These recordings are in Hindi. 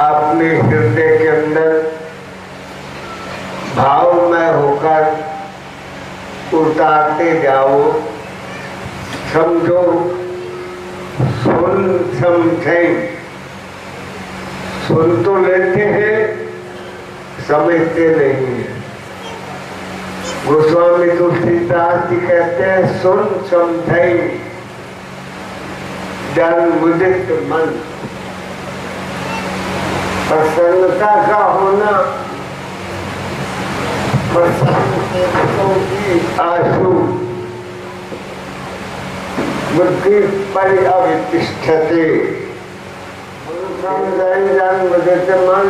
अपने हृदय के अंदर भावमय होकर उतारते जाओ। समझो, सुन समझें, सुन तो लेते हैं, समझते नहीं है। गोस्वामी तुलसीदास जी कहते हैं, सुन समझें जन मुदित मन। प्रसन्नता का होना, प्रसन्नता की आशु बुद्धि परिअवितिष्ठते। जन मुदित मन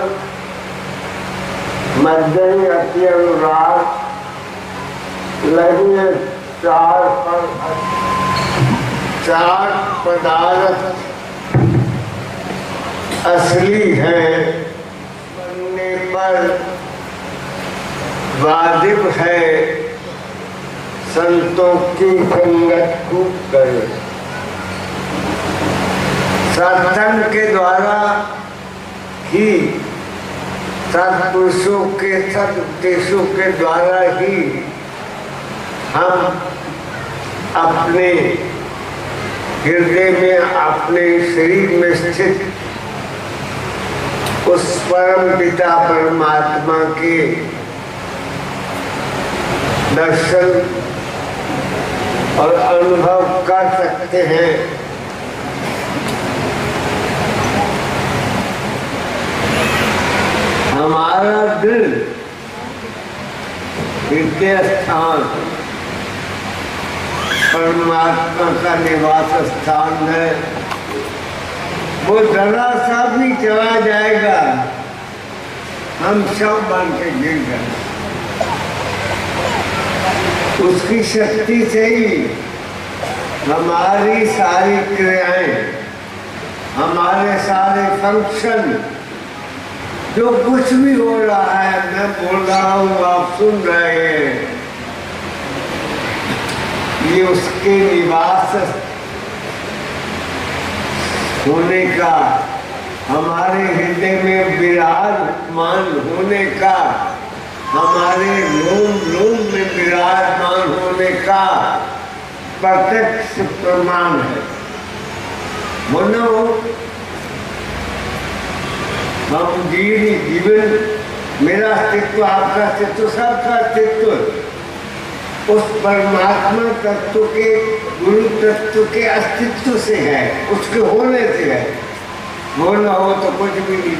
मध्यम अति अनुराग लगी। चार पदार्थ असली है, बनने पर वाजिब है संतों की संगत खूब करे। सत्संग के द्वारा ही, सत्पुरुषों के सदुपदेशों के द्वारा ही हम अपने हृदय में, अपने शरीर में स्थित उस परम पिता परमात्मा के दर्शन और अनुभव कर सकते हैं। हमारा दिल हृदय स्थान परमात्मा का निवास स्थान है। वो जरा सा भी चला जाएगा, हम सब बन के गिर गए। उसकी शक्ति से ही हमारी सारी क्रियाएं, हमारे सारे फंक्शन, जो कुछ भी हो रहा है, मैं बोल रहा हूँ, आप सुन रहे हैं, ये उसके निवास होने का, हमारे हृदय में विराजमान होने का, हमारे लोम लोम में विराजमान होने का प्रत्यक्ष प्रमाण है। मनो हम जीवन, मेरा अस्तित्व, आपका अस्तित्व, सबका अस्तित्व उस परमात्मा तत्व के, गुरु तत्व के अस्तित्व से है, उसके होने से है। वो ना हो तो कुछ भी नहीं।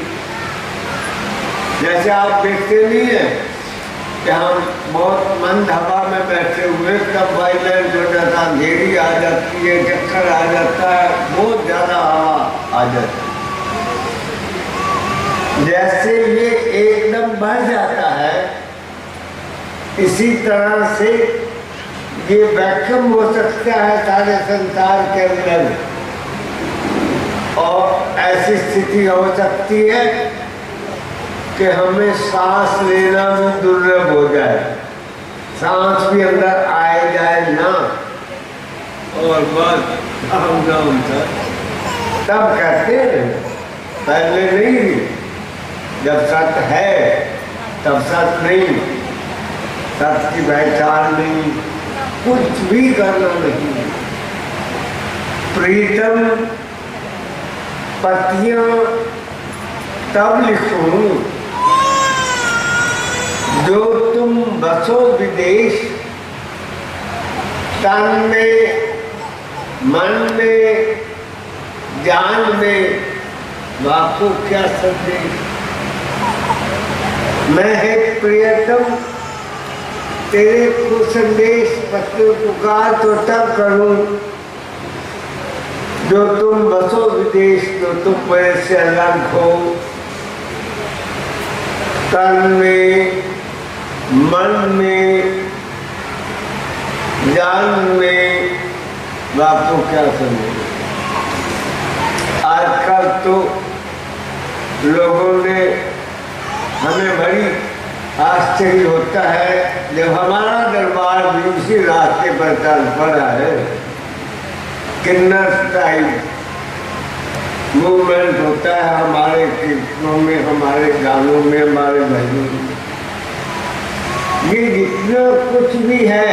जैसे आप देखते नहीं है कि हम बहुत मंद हवा में बैठे हुए, तब वाइलेंट हो जाता, अंधेरी आ जाती है, चक्कर आ जाता है, बहुत ज्यादा हवा आ जाती है। जैसे ये एकदम बढ़ जाता है, इसी तरह से ये वैक्यूम हो सकता है सारे संसार के अंदर, और ऐसी स्थिति हो सकती है कि हमें सांस लेना भी दुर्लभ हो जाए, सांस भी अंदर आए जाए ना, और बस हम नाम था। तब कहते हैं, पहले नहीं, जब सत्य है तब सत्य नहीं, सत्य की पहचान नहीं, कुछ भी करना नहीं। प्रीतम पतियां तब लिखूं जो तुम बसो विदेश, तन में, मन में, जान में, बापू क्या संदेश। मैं है प्रियतम तेरे को संदेश पत्र पुकार तो तब करूं जो तुम बसो विदेश, जो तुम मेरे से अलग हो। तन में, मन में, जान में, बापू क्या समझे। आजकल तो लोगों ने, हमें बड़ी आश्चर्य होता है जब हमारा दरबार भी उसी रास्ते पर चल पड़ा है। किन्नर स्टाइल मूवमेंट होता है हमारे कीर्तनों में, हमारे गानों में, हमारे भजनों में, ये जितना कुछ भी है,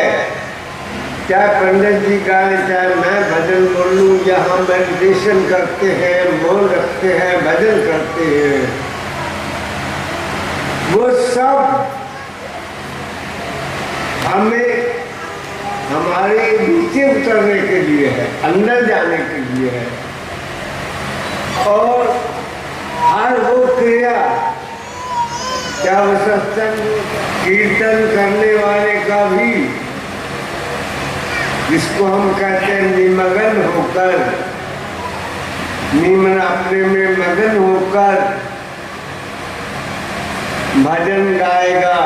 चाहे पंडित जी गाए, चाहे मैं भजन बोलूं, या हम मेडिटेशन करते हैं, मौन रखते हैं, भजन करते हैं, वो सब हमें हमारे नीचे उतरने के लिए है, अंदर जाने के लिए है। और हर वो क्रिया, क्या वो सत्संग कीर्तन करने वाले का भी, जिसको हम कहते हैं निमग्न होकर, निमन अपने में मगन होकर भजन गाएगा,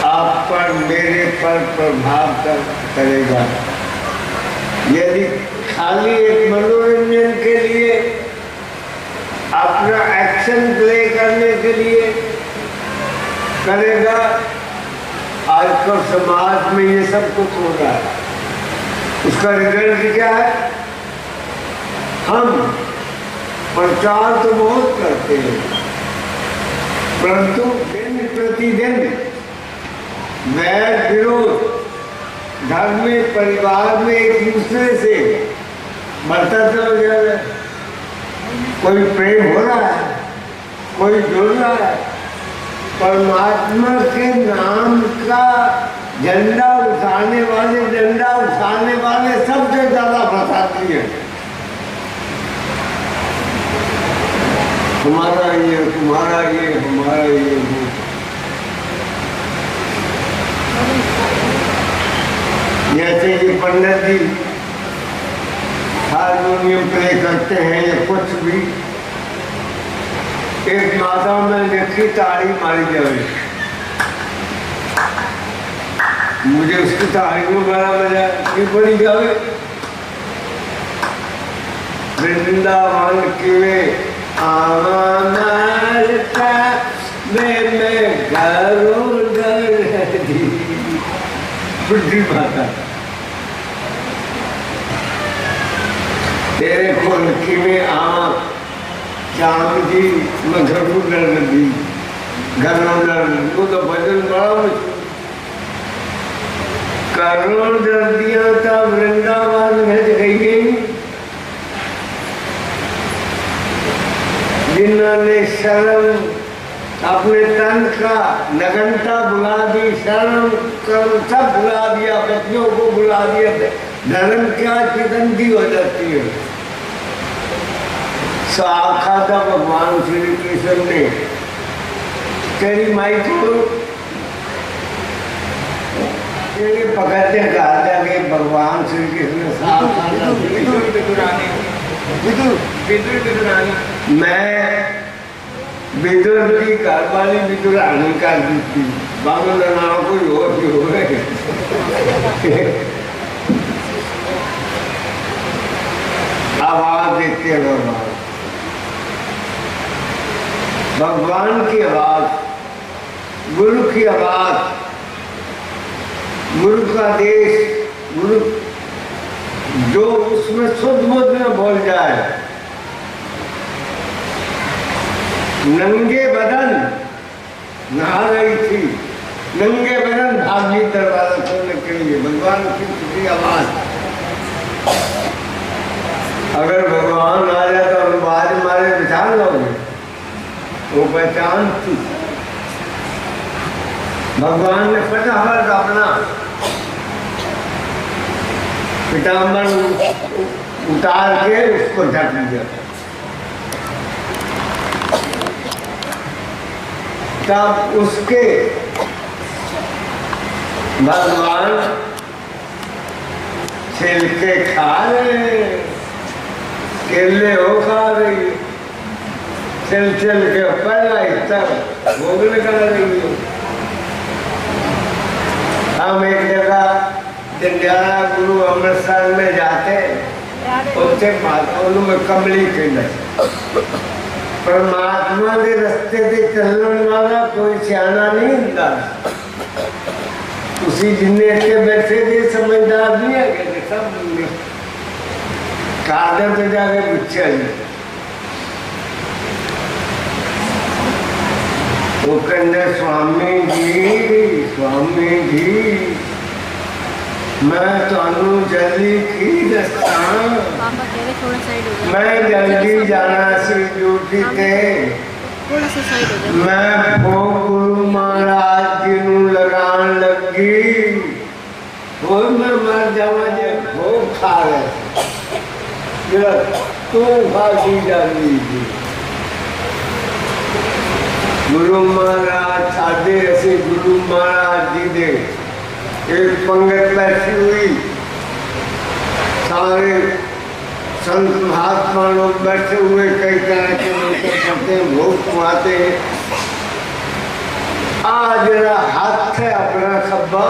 आप पर, मेरे पर प्रभाव करेगा। यदि खाली एक मनोरंजन के लिए, अपना एक्शन प्ले करने के लिए करेगा, आजकल समाज में ये सब कुछ हो रहा है, उसका रिजल्ट क्या है? हम प्रचार तो बहुत करते हैं, परंतु दिन प्रतिदिन वैर विरोध घर में, परिवार में एक दूसरे से बढ़ता चला जा रहा है। कोई प्रेम हो रहा है, कोई जुड़ रहा है, परमात्मा के नाम का झंडा उठाने वाले सबसे ज्यादा फंसाती है। तुम्हारा ये, तुम्हारा ये, हमारा ये, जैसे ये पंडित जी हारमोनियम प्ले करते हैं या कुछ भी, एक माता में देखी ताड़ी मारी जाए, मुझे उसकी ताड़ी में बड़ा मजा क्यों पड़ी जावे। वृंदावन के आमानता में घरों घर दी बुद्धि माता, तेरे खोलकी में आम चांद जी मैं घरों घर दी, घरों घर वो तो भजन बड़ा मुझे करोड़ दर्दियां था वृंदावन भेज गई, जिन्होंने शर्म अपने तन का नगनता बुला दी, शर्म कर्म सब बुला दिया, बच्चों को बुला दिया, धर्म क्या चिकंदी हो जाती है। साखा था भगवान श्री कृष्ण ने, तेरी माई को ये पकड़ते कहा था कि भगवान श्री कृष्ण मैं विदुर की घर वाली विदुरानी कर दी थी, बाबू नाम कोई और ही हो गए। आवाज देते हैं भगवान की आवाज, गुरु की आवाज, गुरु का देश, गुरु जो उसमें शुद्ध बुद्ध में बोल जाए। नंगे बदन नहा रही थी, नंगे बदन भागी दरवाजा खोलने के लिए, भगवान की खुशी आवाज। अगर भगवान आ जाए तो हम बाज मारे पहचान लोगे, वो पहचान थी। भगवान ने फटाफट अपना पिताम्बर उतार के उसको ढक दिया, तब उसके भगवान छिलके खा रहे, केले हो खा रही, चल के पहला हिस्सा भोग निकल रही हो। हम एक जगह जंडियाला गुरु अमृतसर में जाते, उससे माता में कमली के परमात्मा के रास्ते से चलने वाला कोई सियाना नहीं होता, उसी जिन्हें के बैठे थे समझदार नहीं है, सब कागज पे जाके पूछे वो कहने स्वामी जी मैं तो जल्दी की दस्ता मैं जल्दी जाना सी ड्यूटी थे मैं भोग गुरु महाराज जी नू लगान लगी और मैं मर जावा जे भोग खा रहे तू फांसी जानी थी गुरु महाराज साधे ऐसे गुरु महाराज जी दे एक पंगत बैठी हुई सारे संत महात्मा लोग बैठे हुए कई तरह के मंत्र पढ़ते हैं भोग खुआते हैं आज जरा हाथ है अपना खब्बा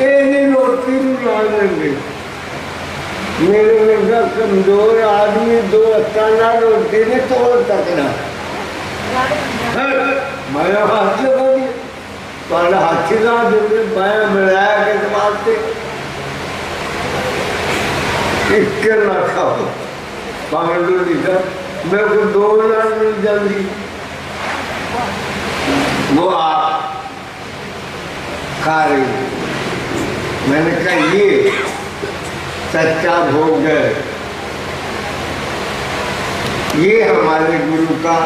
एक रोटी भी ला लेंगे मेरे लगा कमजोर आदमी दो अचाना रोटी ने तोड़ सकना मैं हाथ लगा दिया पहले हाथी ना देते बाया मिलाया के मारते इक्के ना खाओ पांडु लिखा मेरे को 2000 मिल जल्दी वो आप खा रही मैंने कहा ये सच्चा भोग है ये हमारे गुरु का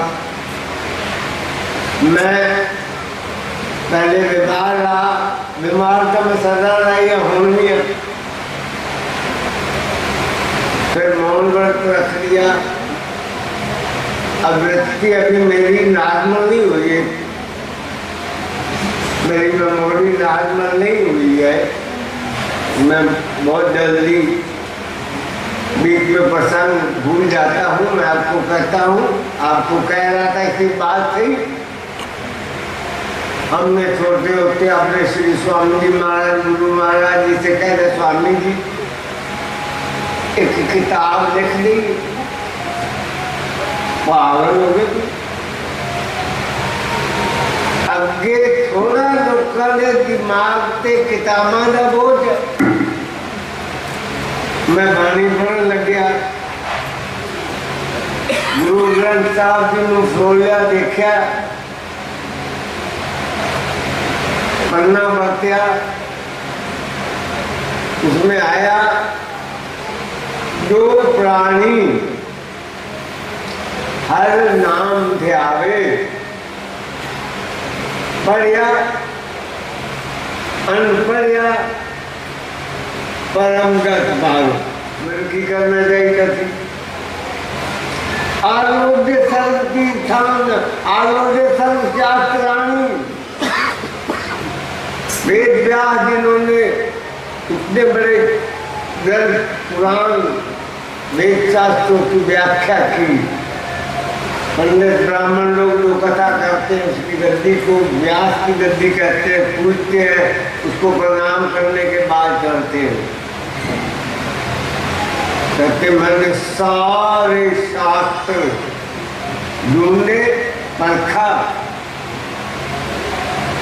मैं पहले बीमार था मैं सदा रही होनी फिर मौन व्रत रख लिया अब वृत्ति अभी मेरी नॉर्मल नहीं हुई है मेरी मेमोरी नॉर्मल नहीं हुई है मैं बहुत जल्दी बीच में प्रसंग भूल जाता हूँ मैं आपको कहता हूँ आपको कह रहा था इसी बात थी हमने छोटे होते अपने श्री स्वामी जी महाराज गुरु महाराज जी से कह रहे स्वामी जी एक किताब लिख ली पागल हो गए अगे थोड़ा लोगों ने दिमाग से किताबा का बोझ मैं बाणी पढ़न लग गया गुरु ग्रंथ साहब जी ने खोलिया देखा पन्ना बरतिया उसमें आया जो प्राणी हर नाम ध्यावे पढ़िया अनपढ़िया परमगत भाव मेरे की करना चाहिए थी आरोग्य सर्व तीर्थान आरोग्य सर्व शास्त्राणी वेद व्यास जिन्होंने इतने बड़े ग्रंथ पुराण वेद शास्त्रों की व्याख्या की पंडित ब्राह्मण लोग जो कथा करते हैं उसकी गद्दी को व्यास की गद्दी कहते हैं पूजते हैं उसको प्रणाम करने के बाद चढ़ते हैं कहते मैंने सारे शास्त्र ढूंढे परखा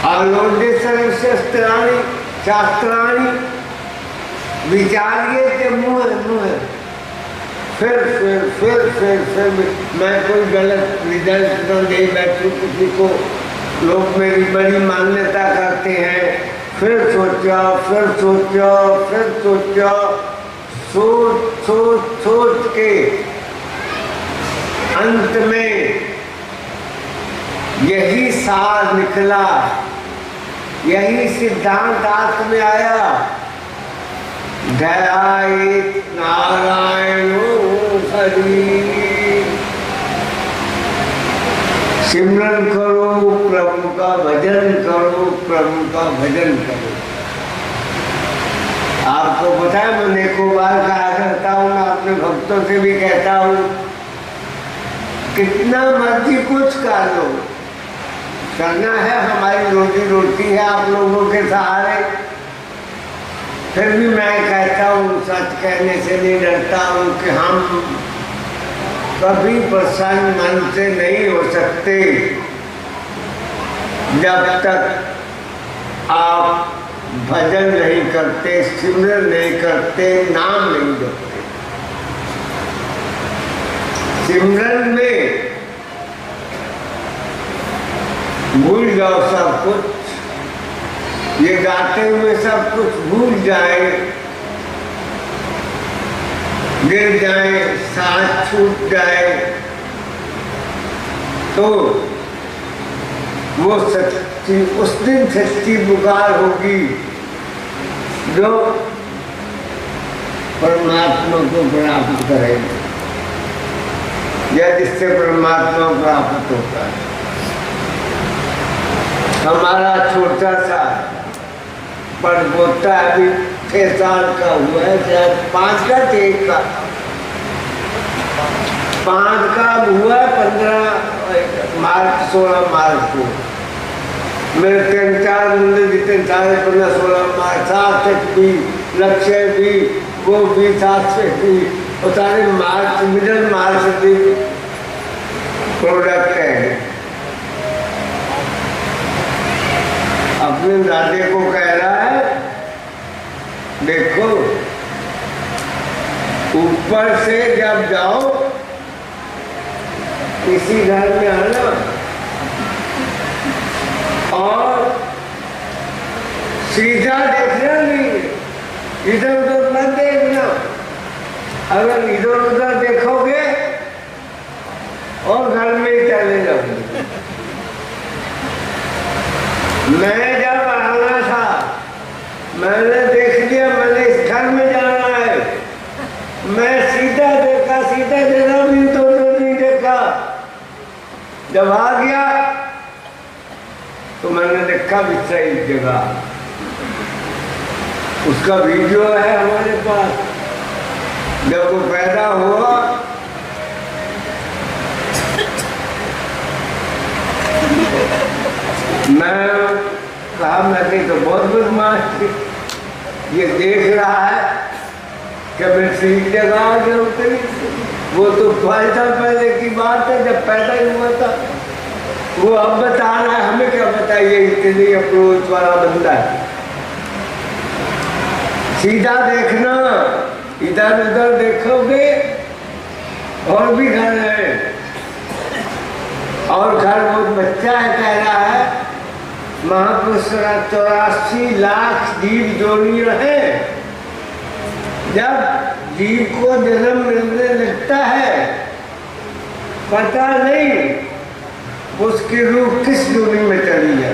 आलोड्य सर्वशास्त्राणी शास्त्राणी विचारिए के मुँह फिर मैं कोई गलत रिजल्ट न दे बैठूं किसी को लोग मेरी बड़ी मान्यता करते हैं फिर सोचा सोच के अंत में यही सार निकला यही सिद्धांत हाथ में आया ध्यायेत नारायणो हरि सिमरन करो प्रभु का भजन करो प्रभु का भजन करो आपको पता है मैं अनेकों बार कहा करता हूँ मैं अपने भक्तों से भी कहता हूँ कितना मर्जी कुछ कर लो करना है हमारी रोजी रोटी है आप लोगों के सहारे फिर भी मैं कहता हूँ सच कहने से नहीं डरता हूँ कि हम कभी प्रसन्न मन से नहीं हो सकते जब तक आप भजन नहीं करते सिमरन नहीं करते नाम नहीं जपते सिमरन में भूल जाओ सब कुछ, ये गाते हुए सब कुछ भूल जाए, गिर जाए, सांस छूट जाए, तो वो सच्ची, उस दिन सच्ची पुकार होगी जो परमात्मा को प्राप्त करेंगे, या जिससे परमात्मा प्राप्त होता है। हमारा छोटा सा परपोता अभी 6 साल का हुआ है, शायद 5 का 6 का 5 का हुआ है, 15 मार्च 16 मार्च को मेरे 3-4 बंदे जितने सारे 15-16 मार्च, सार्थक भी, लक्ष्य भी, वो भी, साक्षी भी, और सारे मार्च, मिडल मार्च भी प्रोडक्ट है। अपने दादे को कह रहा है, देखो ऊपर से जब जाओ इसी घर में आना और सीधा देखना नहीं, इधर उधर मत देखना। अगर इधर उधर देखोगे और घर में ही चले जाओगे। मैं जब आना था मैंने देख लिया, मैंने इस घर में जाना है, मैं सीधा देखा, सीधा देखा भी तो नहीं देखा। जब आ गया तो मैंने देखा भी सही जगह, उसका वीडियो है हमारे पास। जब वो पैदा हुआ मैं कहा, मैं तो बहुत बदमाश थी, ये देख रहा है कि मैं सही जगह आ गया। वो तो 5 साल पहले की बात है, जब पैदा ही हुआ था। वो अब बता रहा है, हमें क्या बताइए, इतनी अप्रोच वाला बंदा है। सीधा देखना, इधर उधर देखोगे और भी घर है, और घर बहुत बच्चा है, कह रहा है महापुरुष 84 लाख जीव जोड़ियां हैं। जब जीव को जन्म मिलने लगता है पता नहीं उसकी रूह किस जोड़ी में चली है,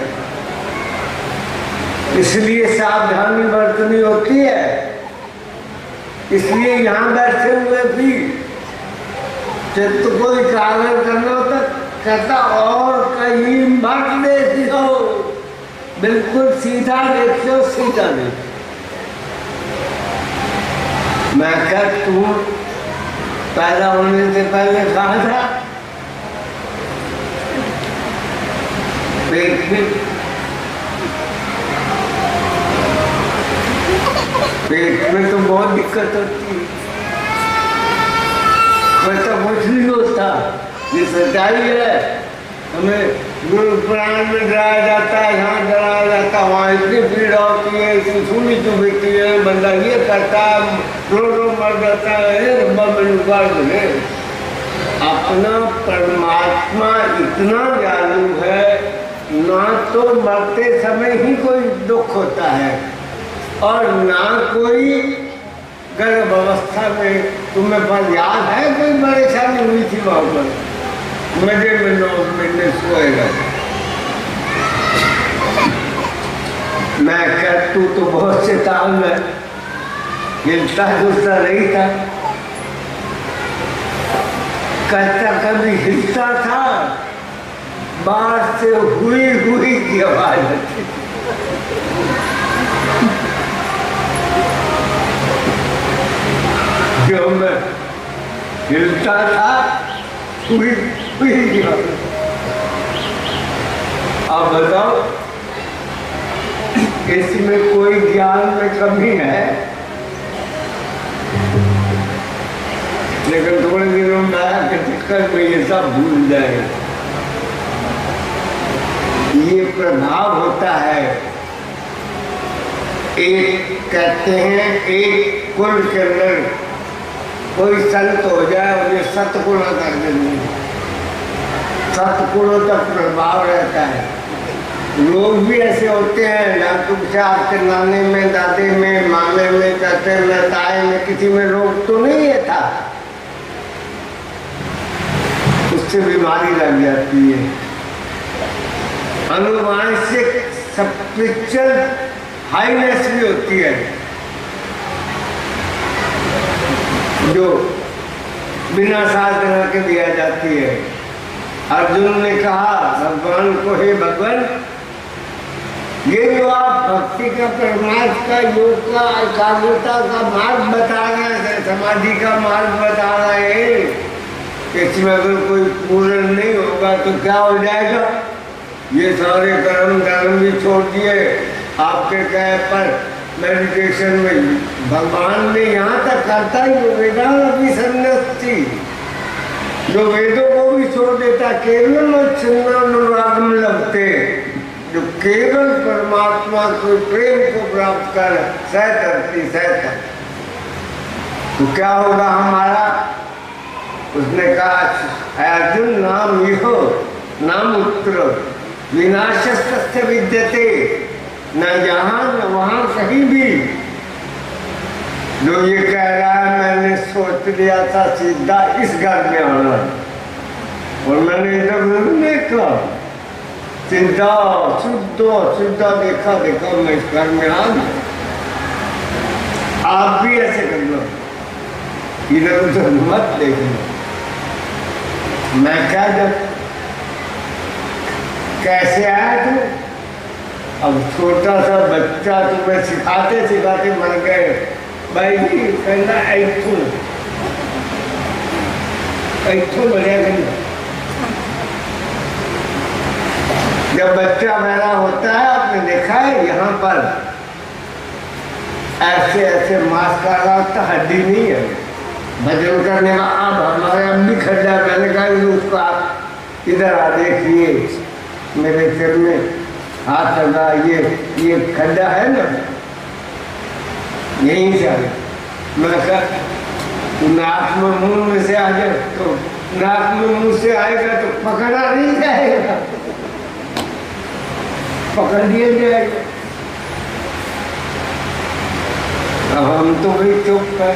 इसलिए सावधानी बरतनी होती है। इसलिए यहाँ बैठे हुए भी जब तो कोई कारण करना होता कहता और कहीं मत देखो, बिल्कुल सीधा देखो, सीधा देखो। मैं क्या तू पैदा होने से पहले कहा था पेट में तो बहुत दिक्कत होती है, वैसा कुछ नहीं होता, ये सच्चाई है। हमें गुरु पुराण में डराया जाता है, यहाँ डराया जाता है, वहाँ इतनी पीड़ा होती है, इतनी सूनी चुभती है, बंदा ये करता है, रो मर जाता है, रब्बा में उबार दे। अपना परमात्मा इतना दयालु है, ना तो मरते समय ही कोई दुख होता है और ना कोई गर्भ अवस्था में। तुम्हें पर याद है कोई परेशानी हुई थी वहां पर? मजे में 9 महीने सोएगा। मैं कह तू तो बहुत शैतान है, हिलता जुलता नहीं था। कहता कभी हिलता था, बाहर से हुई की आवाज आती। जो मैं हिलता था हुई की आवाज। अब बताओ इसमें कोई ज्ञान में कमी है? लेकिन थोड़े दिनों में आया के चक्कर में ये सब भूल जाए। ये प्रभाव होता है। एक कहते हैं एक कुल के अंदर कोई संत हो जाए और ये सतगुण कर देंगे, सतगुणों तक प्रभाव रहता है। लोग भी ऐसे होते हैं, लातू से आपके नाने में, दादे में, मामे में, चाचे में, ताए में, किसी में रोग तो नहीं है था, उससे बीमारी लग जाती है। अनुवांशिक स्पिरिचुअल हाईनेस भी होती है जो बिना साधना के दिया जाती है। अर्जुन ने कहा भगवान को, हे भगवान, ये जो आप भक्ति का, परमार्थ का, योग का, एकाग्रता का मार्ग बता रहे हैं, समाधि का मार्ग बता रहे हैं, इसमें अगर कोई पूर्ण नहीं होगा तो क्या हो जाएगा? ये सारे कर्म धर्म भी छोड़ दिए आपके कहे पर मेडिटेशन में। भगवान ने यहाँ तक करता ही वेदांत सन्यासी जो वेदों को भी छोड़ देता, केवल छिन्नानुरागम लगते, जो केवल परमात्मा को, प्रेम को प्राप्त कर सहधरती सहता, तो क्या होगा हमारा? उसने कहा अर्जुन, नाम इहो नाम उत्तर विनाशस्य विद्यते, न यहाँ न वहाँ कहीं भी। जो ये कह रहा है मैंने सोच लिया था सीधा इस घर में आना, और मैंने इधर नहीं देखा, सीधा सीधा देखा मैं इस घर में आ गया। आप भी ऐसे कर लो, इधर उधर मत देखना। मैं क्या, जब कैसे आया तू? अब छोटा सा बच्चा तुम्हें सिखाते सिखाते मर गए भाई जी, कहना ऐठू बढ़िया करना। जब बच्चा पैदा होता है, आपने देखा है यहाँ पर ऐसे ऐसे मांस का रास्ता हड्डी नहीं है, भजन करने का। अब हमारे अब भी खड्डा, मैंने कहा उसको आप इधर आ देखिए, मेरे सिर में हाथ लगा, ये खड्डा है ना, यहीं से आ गया। मैं कहा तू नाक में मुंह में से आ जाए, तो नाक में मुंह से आएगा तो पकड़ा नहीं जाएगा, पकड़ दिया जाएगा। अब हम तो भाई चुप है।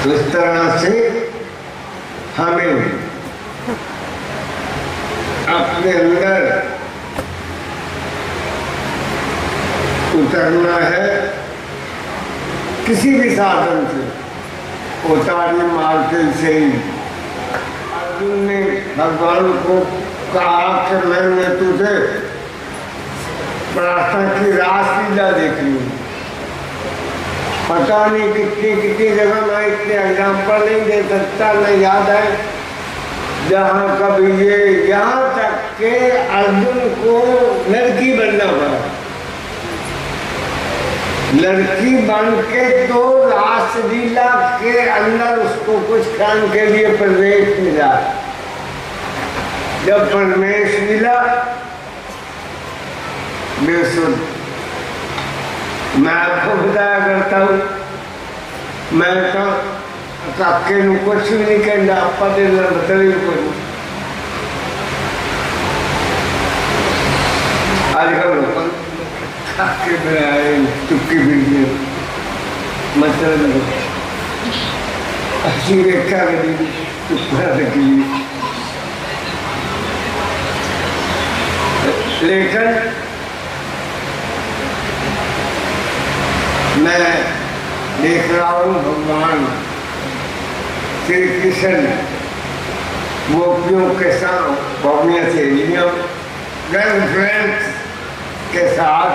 तो इस तरह से हमें अपने अंदर उतरना है, किसी भी साधन से, उतारने मार्ग से ही। अर्जुन ने भगवान को कहा कि मैंने तुझे प्रार्थना की रासलीला देखनी, पता नहीं कितनी जगह, मैं इतने एग्जाम्पल नहीं दे सकता, न याद है जहाँ कभी ये, यहाँ तक के अर्जुन को लड़की बनना पड़ा, लड़की बन के तो रासलीला के अंदर उसको कुछ क्षण के लिए प्रवेश मिला। जब प्रवेश मिला, बेसुध, मैं आपको बताया करता हूँ, मैं तो काके कुछ भी नहीं कहना, आपा देना बताइए कुछ। आजकल लोग काके बनाए चुपकी बिल्ली मतलब अच्छी व्याख्या करी चुपका रखी। लेकिन मैं देख रहा हूँ भगवान श्री कृष्ण गोपियों के साथ, गोपियाँ सहेलियों, गर्लफ्रेंड्स के साथ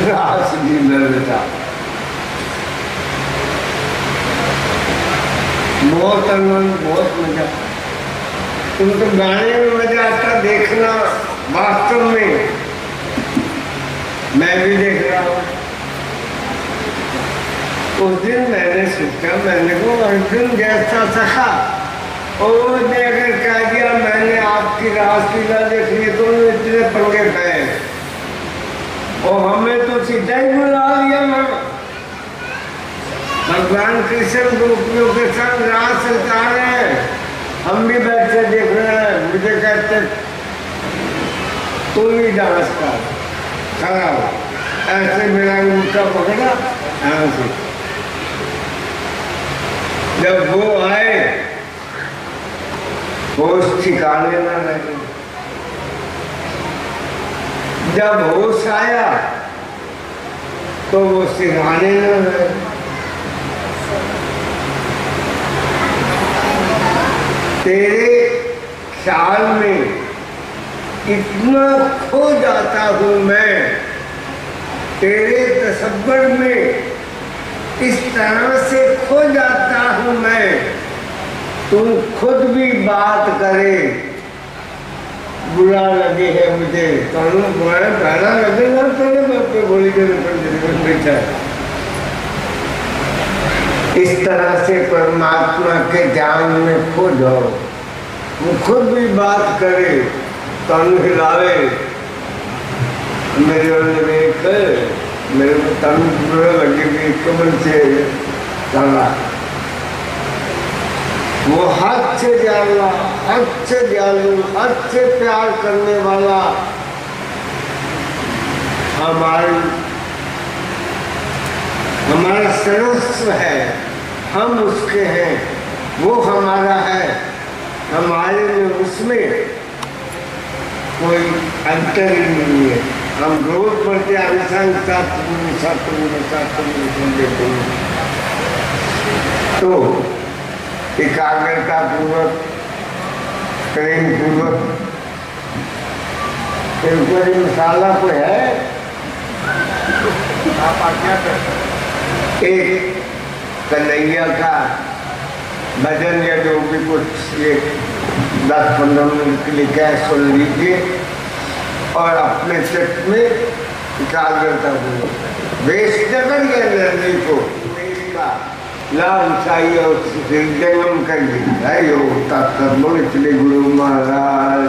रासलीला, बहुत आनंद, बहुत मजा। उनको गाने में मजा आता, देखना वास्तव में मैं भी देख रहा हूँ। उस दिन मैंने सोचा, मैंने को अर्जुन जैसा सखा और ने अगर कह दिया मैंने आपकी रासलीला देखनी तो इतने पंगे पे, और हमें तो सीधा ही बुला लिया। भगवान कृष्ण गोपियों के संग रास रचा रहे हैं, हम भी बैठे देख रहे हैं, मुझे कहते तू ही डांस कर, खड़ा हो, ऐसे मेरा उल्टा पकड़ा यहाँ से। जब वो आए होश ठिकाने न लगे, जब होश आया तो वो सिखाने न लगे। तेरे ख्याल में इतना खो जाता हूँ मैं, तेरे तसव्वुर में इस तरह से खो जाता हूँ मैं, तू खुद भी बात करे बुरा लगे है मुझे, कानून बुरा पहला लगेगा तेरे बाप पे बोली के बैठा है। इस तरह से परमात्मा के ज्ञान में खो जाओ, वो खुद भी बात करे, तन हिलावे, मेरे वाले देख मेरे को तन बुरा लगे भी कमल से डाला। वो हद से दयालु, हद से दयालु, हद से प्यार करने वाला हमारा सर्वस्व है, हम उसके हैं, वो हमारा है, हमारे में उसमें कोई अंतर ही नहीं है। हम रोज पढ़ते आसान तो एकाग्रता पूर्वक, प्रेम पूर्वक, ऊपर मसाला कोई है, आप आज्ञा करते। एक कन्हैया का भजन या जो भी कुछ ये 10-15 मिनट के लिए क्या सुन लीजिए और अपने चित्त में एकाग्रता पूर्वक वेस्ट करिए एनर्जी को, लाभ चाहिए और जन्म कर दी। गुरु महाराज